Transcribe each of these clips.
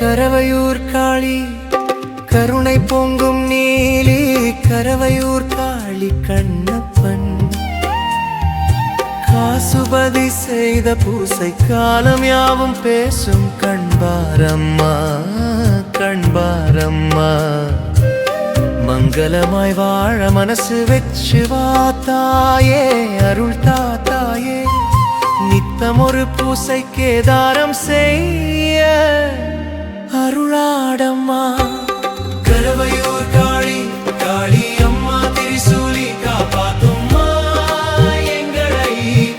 கரவையூர் காளி கருணை பொங்கும் நீலி கரவையூர் காளி கண்ணப்பன் காசுபதி செய்த பூசை காலம் யாவும் பேசும் கண்பாரம்மா கண்பாரம்மா மங்களமாய் வாழ மனசு வெச்சு வாத்தாயே அருள் தாத்தாயே நித்தம் ஒரு பூசை கேதாரம் செய்ய அருளாடம்மா கரவையூர் காளி காளி அம்மா திரிசூலி காப்பாத்தும்மா எங்களை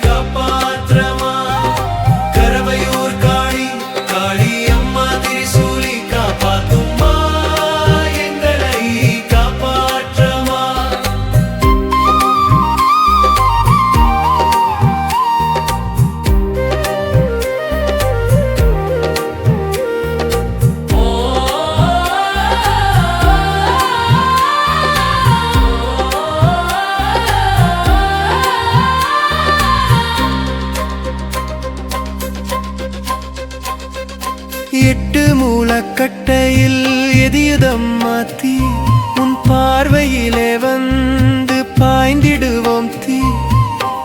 காப்பாற்றமா கரவையூர் காளி காளி அம்மா திரிசூலி காப்பாத்தும்மா எங்களை காப்பாற்றமா எட்டு மூலக்கட்டையில் எதியுதம் மாத்தி உன் பார்வையிலே வந்து பாய்ந்திடுவோம் தீ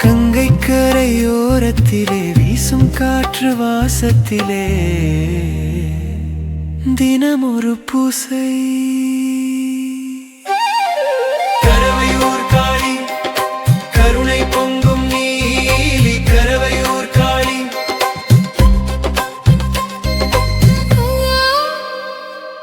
கங்கை கரையோரத்திலே வீசும் காற்று வாசத்திலே தினம் ஒரு பூசை